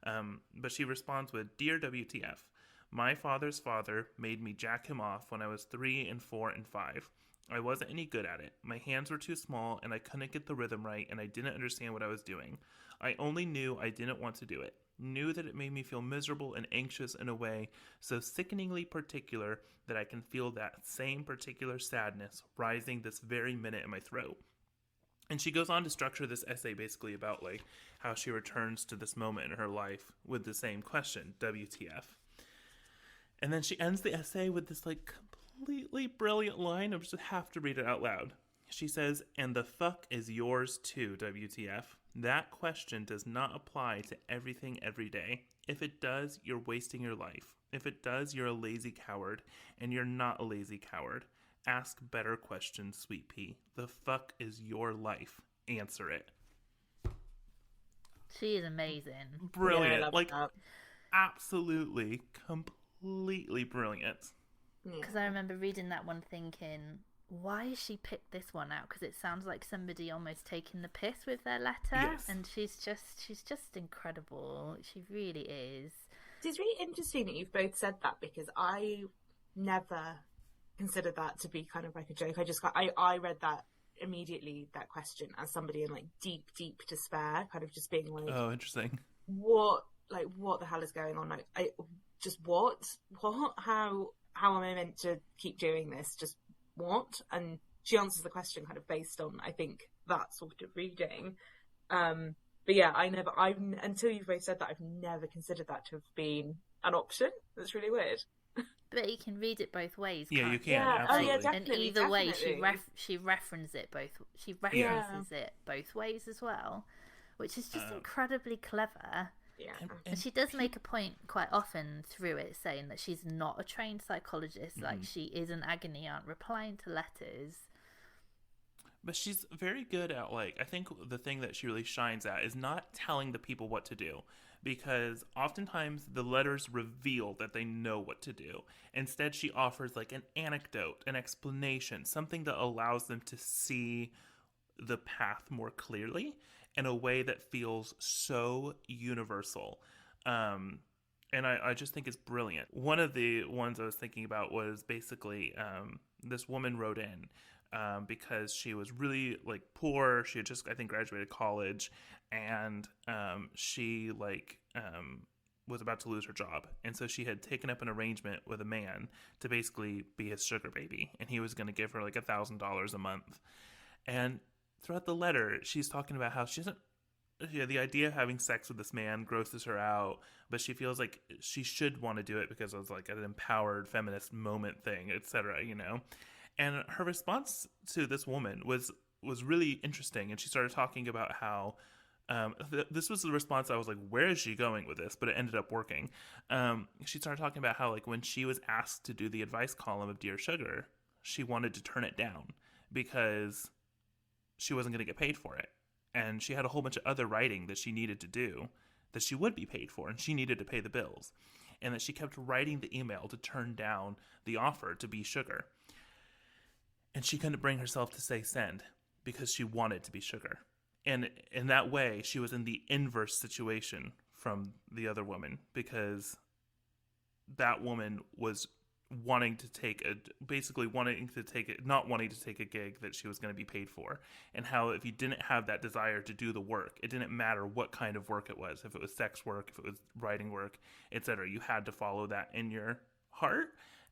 But she responds with, "Dear WTF, my father's father made me jack him off when I was 3 and 4 and 5. I wasn't any good at it. My hands were too small and I couldn't get the rhythm right and I didn't understand what I was doing. I only knew I didn't want to do it. Knew that it made me feel miserable and anxious in a way so sickeningly particular that I can feel that same particular sadness rising this very minute in my throat." And she goes on to structure this essay basically about, like, how she returns to this moment in her life with the same question, WTF. And then she ends the essay with this, like, completely brilliant line. I just have to read it out loud. She says, "And the fuck is yours too, WTF. That question does not apply to everything every day. If it does, you're wasting your life. If it does, you're a lazy coward, and you're not a lazy coward. Ask better questions, sweet pea. The fuck is your life. Answer it." She is amazing. Brilliant. Yeah, I love like, that. absolutely, completely brilliant. Because I remember reading that one thinking, why has she picked this one out? Because it sounds like somebody almost taking the piss with their letter. Yes. And she's just incredible. She really is. It's really interesting that you've both said that, because I never considered that to be kind of like a joke. I read that immediately, that question, as somebody in, like, deep despair, kind of just being like, Oh, interesting. what the hell is going on? Like, what? How am I meant to keep doing this? Just what? And she answers the question kind of based on, I think, that sort of reading. But yeah, until you've both said that, I've never considered that to have been an option. That's really weird. But you can read it both ways. Yeah, can't you can. Yeah. Absolutely. Oh, yeah, And definitely. either way, Definitely. she references it both. She Yeah. references it both ways as well, which is just incredibly clever. Yeah. And she does make a point quite often through it, saying that she's not a trained psychologist. Like, she is an agony aunt replying to letters. But she's very good at, like, I think the thing that she really shines at is not telling the people what to do, because oftentimes the letters reveal that they know what to do. Instead, she offers, like, an anecdote, an explanation, something that allows them to see the path more clearly in a way that feels so universal. And I just think it's brilliant. One of the ones I was thinking about was basically this woman wrote in because she was really, like, poor. She had just, I think, graduated college, and she, like, was about to lose her job. And so she had taken up an arrangement with a man to basically be his sugar baby, and he was going to give her, like, $1,000 a month. And throughout the letter, she's talking about how she doesn't, the idea of having sex with this man grosses her out, but she feels like she should want to do it because it was, like, an empowered feminist moment thing, etc., you know? And her response to this woman was really interesting. And she started talking about how this was the response. I was like, where is she going with this? But it ended up working. She started talking about how, like, when she was asked to do the advice column of Dear Sugar, she wanted to turn it down because she wasn't going to get paid for it. And she had a whole bunch of other writing that she needed to do that she would be paid for, and she needed to pay the bills. And that she kept writing the email to turn down the offer to be Sugar. And she couldn't bring herself to say send because she wanted to be Sugar. And in that way, she was in the inverse situation from the other woman, because that woman was not wanting to take a gig that she was going to be paid for, and how if you didn't have that desire to do the work, it didn't matter what kind of work it was, if it was sex work, if it was writing work, etc., you had to follow that in your heart.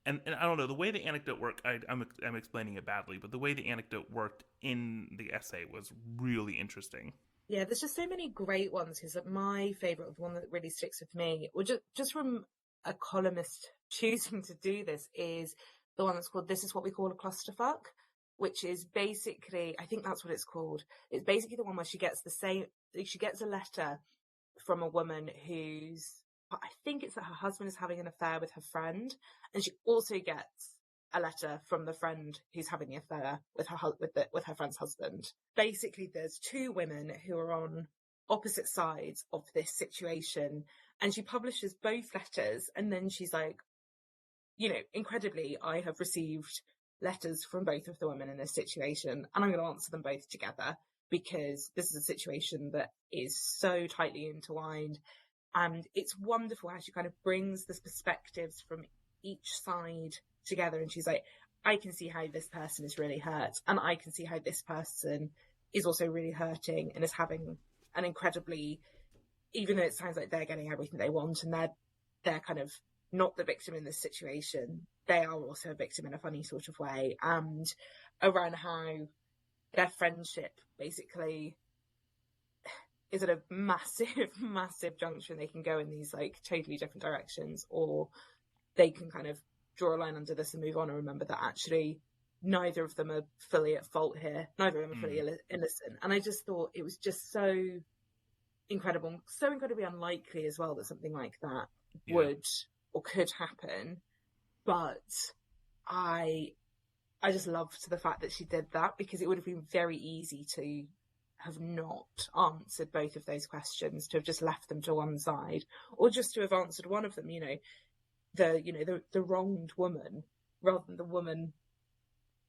And I don't know, the way the anecdote worked, I'm explaining it badly, but the way the anecdote worked in the essay was really interesting. Yeah, there's just so many great ones, because my favourite, the one that really sticks with me, or just from a columnist choosing to do this, is the one that's called "This Is What We Call a Clusterfuck," which is basically, I think that's what it's called. It's basically the one where she gets a letter from a woman I think it's that her husband is having an affair with her friend, and she also gets a letter from the friend who's having the affair with her friend's husband. Basically, there's two women who are on opposite sides of this situation, and she publishes both letters, and then she's like, incredibly, I have received letters from both of the women in this situation, and I'm going to answer them both together, because this is a situation that is so tightly intertwined. And it's wonderful how she kind of brings the perspectives from each side together. And she's like, I can see how this person is really hurt, and I can see how this person is also really hurting and is having an incredibly, even though it sounds like they're getting everything they want and they're kind of not the victim in this situation, they are also a victim in a funny sort of way. And around how their friendship basically is at a massive, massive junction. They can go in these like totally different directions, or they can kind of draw a line under this and move on and remember that actually neither of them are fully at fault here. Neither of them are fully innocent. And I just thought it was just so incredible, so incredibly unlikely as well that something like that would or could happen. But I just loved the fact that she did that, because it would have been very easy to have not answered both of those questions, to have just left them to one side, or just to have answered one of them, the wronged woman, rather than the woman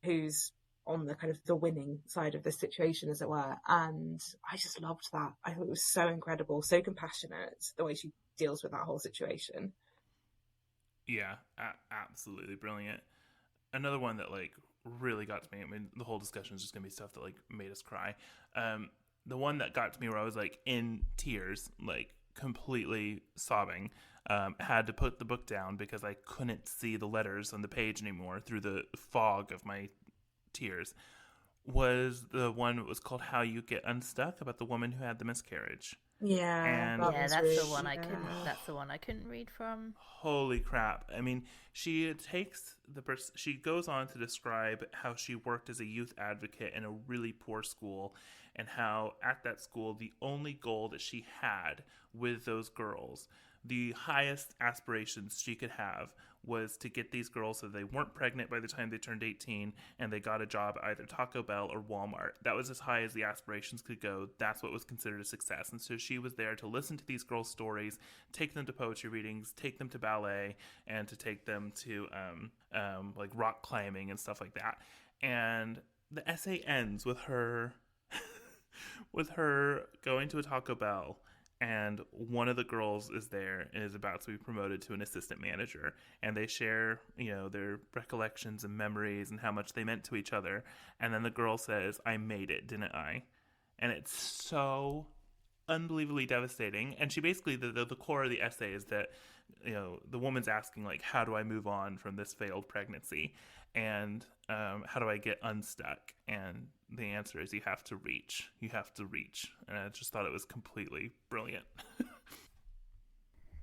who's on the kind of the winning side of the situation, as it were. And I just loved that. I thought it was so incredible, so compassionate, the way she deals with that whole situation. Yeah, absolutely brilliant. Another one that like really got to me, I mean, the whole discussion is just gonna be stuff that like made us cry. The one that got to me where I was like in tears, like completely sobbing, had to put the book down because I couldn't see the letters on the page anymore through the fog of my tears, was the one that was called "How You Get Unstuck," about the woman who had the miscarriage. Yeah, And that's the one I couldn't. That's the one I couldn't read from. Holy crap! I mean, she goes on to describe how she worked as a youth advocate in a really poor school, and how at that school the only goal that she had with those girls, the highest aspirations she could have, was to get these girls so they weren't pregnant by the time they turned 18, and they got a job at either Taco Bell or Walmart. That was as high as the aspirations could go. That's what was considered a success. And so she was there to listen to these girls' stories, take them to poetry readings, take them to ballet, and to take them to like rock climbing and stuff like that. And the essay ends with her going to a Taco Bell, and one of the girls is there and is about to be promoted to an assistant manager, and they share, their recollections and memories and how much they meant to each other. And then the girl says, "I made it, didn't I?" And it's so unbelievably devastating. And she basically, the core of the essay is that, the woman's asking, like, how do I move on from this failed pregnancy? And how do I get unstuck? And the answer is you have to reach. You have to reach. And I just thought it was completely brilliant.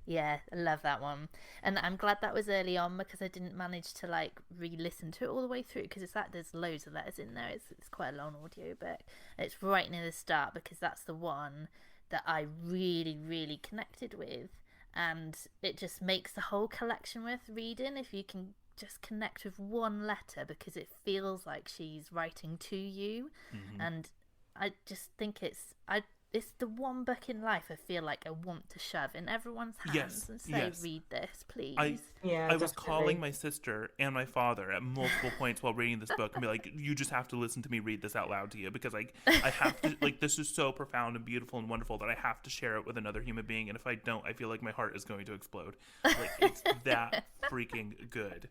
Yeah, I love that one. And I'm glad that was early on, because I didn't manage to like re-listen to it all the way through, because it's like there's loads of letters in there. It's quite a long audio book. It's right near the start, because that's the one that I really, really connected with. And it just makes the whole collection worth reading if you can just connect with one letter, because it feels like she's writing to you. Mm-hmm. And I just think I it's the one book in life I feel like I want to shove in everyone's hands Yes, and say, yes. read this, please. Yeah, I was definitely. calling my sister and my father at multiple points while reading this book and be like, you just have to listen to me read this out loud to you, because like I have to, like, this is so profound and beautiful and wonderful that I have to share it with another human being, and if I don't, I feel like my heart is going to explode. Like, it's that freaking good.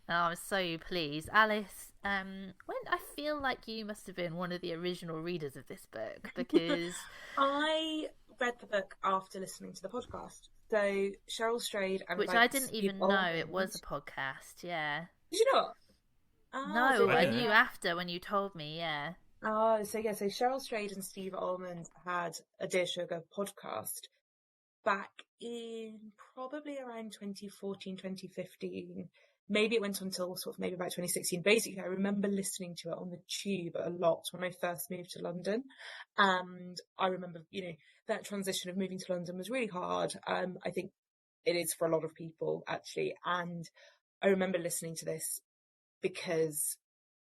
Oh, I'm so pleased. Alice, when I feel like you must have been one of the original readers of this book, because I read the book after listening to the podcast. So Cheryl Strayed and which like I didn't Steve even know it Almond- was a podcast. Yeah. Did you not? Oh, No, so I yeah. knew after when you told me. Yeah. Oh, so yeah, so Cheryl Strayed and Steve Almond had a Dear Sugar podcast back in probably around 2014, 2015. Maybe it went on until sort of maybe about 2016. Basically, I remember listening to it on the tube a lot when I first moved to London. And I remember, that transition of moving to London was really hard. I think it is for a lot of people, actually. And I remember listening to this because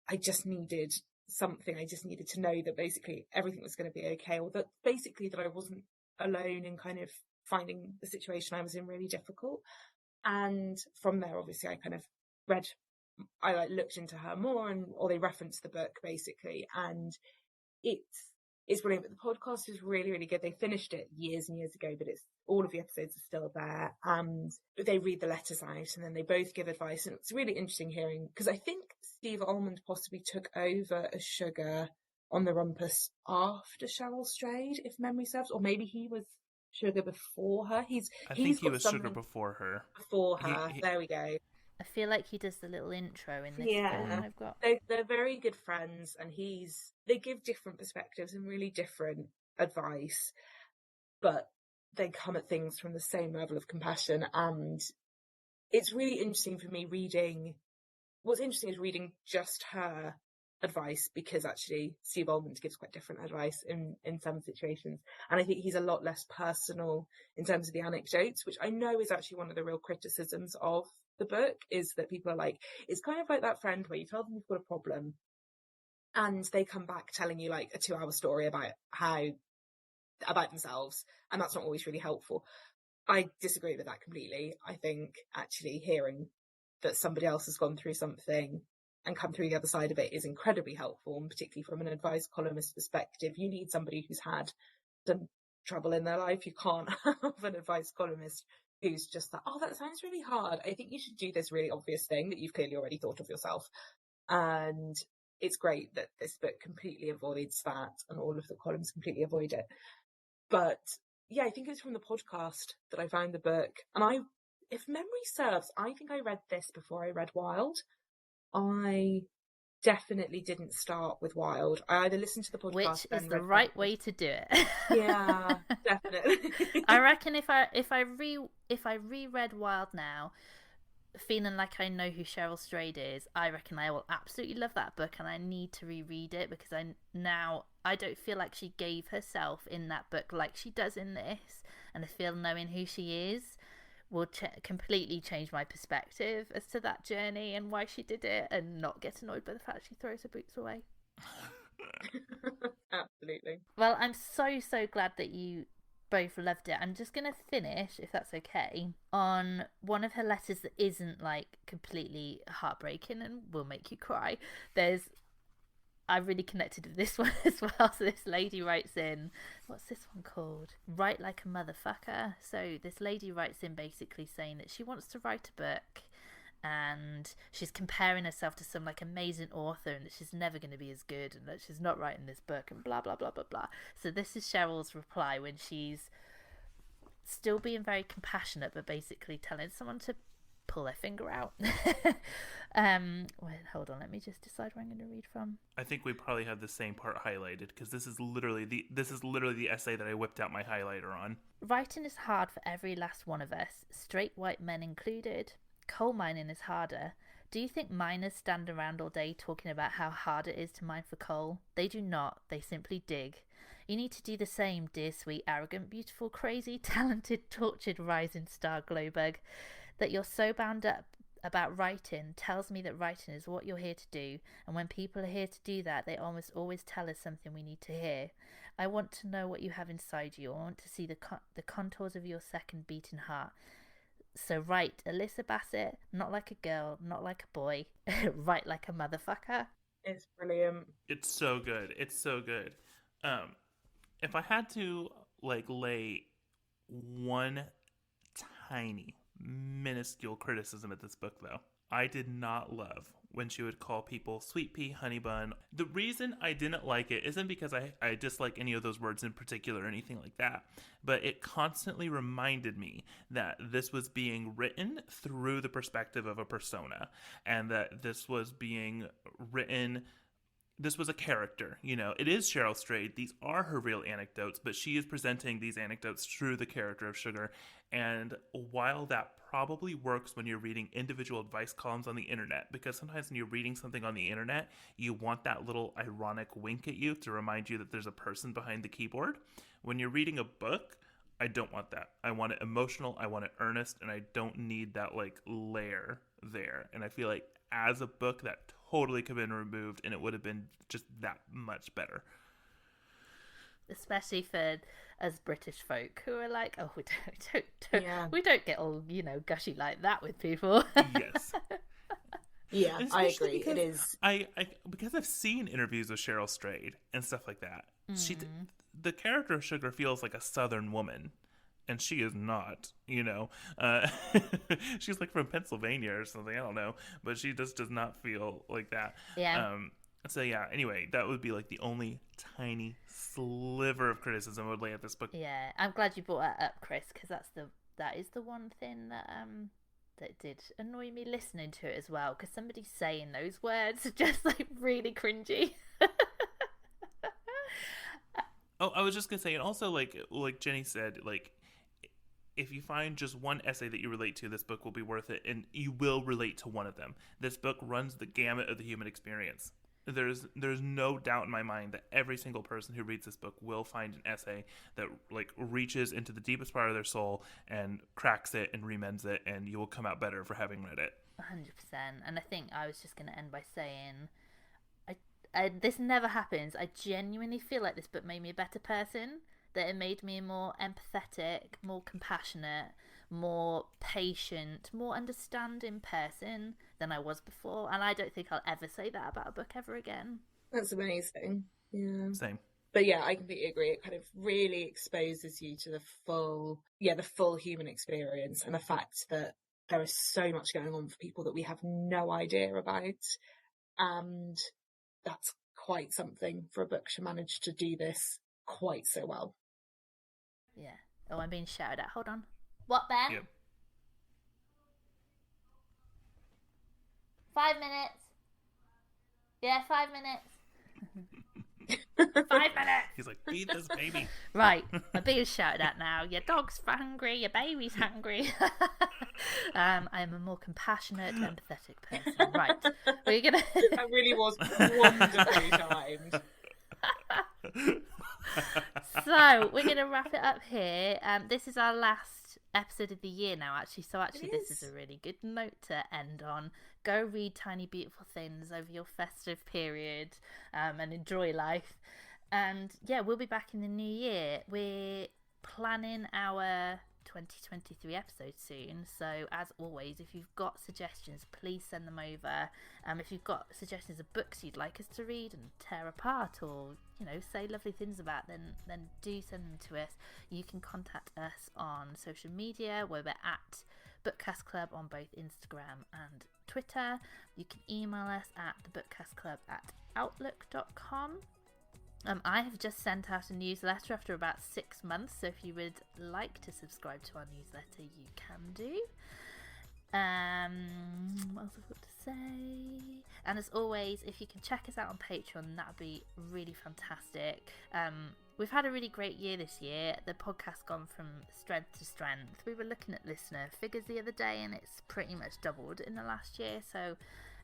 I just needed something. I just needed to know that basically everything was going to be okay, or that basically that I wasn't alone in kind of finding the situation I was in really difficult. And from there, obviously, I looked into her more, or they referenced the book basically, and it's brilliant. But the podcast is really, really good. They finished it years and years ago, but all of the episodes are still there, and they read the letters out, and then they both give advice, and it's really interesting hearing, because I think Steve Almond possibly took over as Sugar on the Rumpus after Cheryl Strayed, if memory serves, or maybe he was Sugar before her. I think he got was Sugar something before her. before her. There we go. I feel like he does the little intro in this Yeah. film I've got. They're very good friends, and they give different perspectives and really different advice, but they come at things from the same level of compassion. And it's really interesting for me reading. What's interesting is reading just her advice, because actually Steve Almond gives quite different advice in some situations, and I think he's a lot less personal in terms of the anecdotes, which I know is actually one of the real criticisms of the book, is that people are like, it's kind of like that friend where you tell them you've got a problem and they come back telling you like a 2-hour story about themselves, and that's not always really helpful. I disagree with that completely. I think actually hearing that somebody else has gone through something and come through the other side of it is incredibly helpful, and particularly from an advice columnist perspective, you need somebody who's had some trouble in their life. You can't have an advice columnist who's just like, oh, that sounds really hard. I think you should do this really obvious thing that you've clearly already thought of yourself. And it's great that this book completely avoids that, and all of the columns completely avoid it. But yeah, I think it was from the podcast that I found the book. And if memory serves, I think I read this before I read Wild. I definitely didn't start with Wild. I either listened to the podcast, which then is the read right way to do it. Yeah, definitely. I reckon if I reread Wild now, feeling like I know who Cheryl Strayed is, I reckon I will absolutely love that book, and I need to reread it, because I don't feel like she gave herself in that book like she does in this, and I feel knowing who she is will completely change my perspective as to that journey and why she did it, and not get annoyed by the fact she throws her boots away. Absolutely. Well, I'm so glad that you both loved it. I'm just gonna finish, if that's okay, on one of her letters that isn't like completely heartbreaking and will make you cry. I really connected with this one as well. So this lady writes in, what's this one called? Write Like a Motherfucker. So this lady writes in basically saying that she wants to write a book, and she's comparing herself to some like amazing author, and that she's never going to be as good, and that she's not writing this book, and blah blah blah blah blah. So this is Cheryl's reply when she's still being very compassionate, but basically telling someone to pull their finger out. Wait, hold on, let me just decide where I'm going to read from. I think we probably have the same part highlighted, because this is literally the essay that I whipped out my highlighter on. Writing is hard for every last one of us, straight white men included. Coal mining is harder. Do you think miners stand around all day talking about how hard it is to mine for coal? They do not. They simply dig. You need to do the same, dear, sweet, arrogant, beautiful, crazy, talented, tortured, rising star glowbug, that you're so bound up about writing tells me that writing is what you're here to do, and when people are here to do that, they almost always tell us something we need to hear. I want to know what you have inside you. I want to see the contours of your second beating heart. So write, Alyssa Bassett, not like a girl, not like a boy, write like a motherfucker. It's brilliant. It's so good. It's so good. If I had to lay one tiny, minuscule criticism at this book, though, I did not love when she would call people sweet pea, honey bun. The reason I didn't like it isn't because I dislike any of those words in particular or anything like that, but it constantly reminded me that this was being written through the perspective of a persona, and that this was being written... This was a character, It is Cheryl Strayed. These are her real anecdotes, but she is presenting these anecdotes through the character of Sugar. And while that probably works when you're reading individual advice columns on the internet, because sometimes when you're reading something on the internet, you want that little ironic wink at you to remind you that there's a person behind the keyboard. When you're reading a book, I don't want that. I want it emotional, I want it earnest, and I don't need that layer there. And I feel like as a book, that totally could have been removed, and it would have been just that much better. Especially for us British folk who are like, oh, we don't get all gushy like that with people. Yes. Yeah, I agree. It is. I because I've seen interviews with Cheryl Strayed and stuff like that. The character of Sugar feels like a Southern woman. And she is not, she's from Pennsylvania or something, I don't know, but she just does not feel like that. Yeah. So yeah, anyway, that would be the only tiny sliver of criticism I would lay at this book. Yeah, I'm glad you brought that up, Chris, because that is the one thing that that did annoy me listening to it as well, because somebody saying those words are just really cringy. Oh, I was just gonna say, and also like Jenny said, if you find just one essay that you relate to, this book will be worth it, and you will relate to one of them. This book runs the gamut of the human experience. There's no doubt in my mind that every single person who reads this book will find an essay that reaches into the deepest part of their soul and cracks it and remends it, and you will come out better for having read it. 100%. And I think I was just going to end by saying, this never happens. I genuinely feel like this book made me a better person. That it made me a more empathetic, more compassionate, more patient, more understanding person than I was before. And I don't think I'll ever say that about a book ever again. That's amazing. Yeah. Same. But yeah, I completely agree. It kind of really exposes you to the full human experience, and the fact that there is so much going on for people that we have no idea about. And that's quite something for a book to manage to do this quite so well. Yeah. Oh, I'm being shouted at. Hold on. What, Ben? Yep. 5 minutes. Yeah, 5 minutes. 5 minutes. He's like, feed this baby. Right. I'm being shouted at now. Your dog's hungry. Your baby's hungry. I am a more compassionate, empathetic person. Right. We're gonna. That really was wonderfully timed. So we're going to wrap it up here. This is our last episode of the year now, actually. So this is a really good note to end on. Go read Tiny Beautiful Things over your festive period and enjoy life. And yeah, we'll be back in the new year. We're planning our 2023 episode soon, so as always, if you've got suggestions, please send them over. If you've got suggestions of books you'd like us to read and tear apart, or say lovely things about, then do send them to us. You can contact us on social media, where we're at Bookcast Club on both Instagram and Twitter. You can email us at thebookcastclub@outlook.com. I have just sent out a newsletter after about 6 months, so if you would like to subscribe to our newsletter, you can do. What else I've got to say? And as always, if you can check us out on Patreon, that would be really fantastic. We've had a really great year this year. The podcast's gone from strength to strength. We were looking at listener figures the other day, and it's pretty much doubled in the last year, so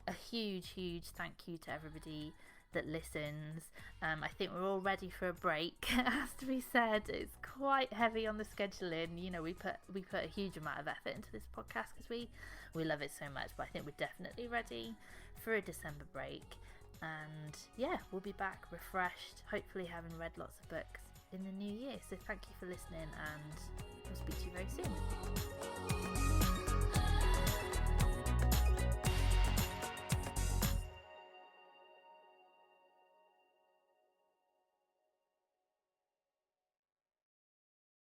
a huge thank you to everybody that listens. I think we're all ready for a break. It has to be said, it's quite heavy on the scheduling. You know, we put a huge amount of effort into this podcast because we love it so much, but I think we're definitely ready for a December break. And yeah, we'll be back refreshed, hopefully having read lots of books in the new year. So thank you for listening, and we'll speak to you very soon.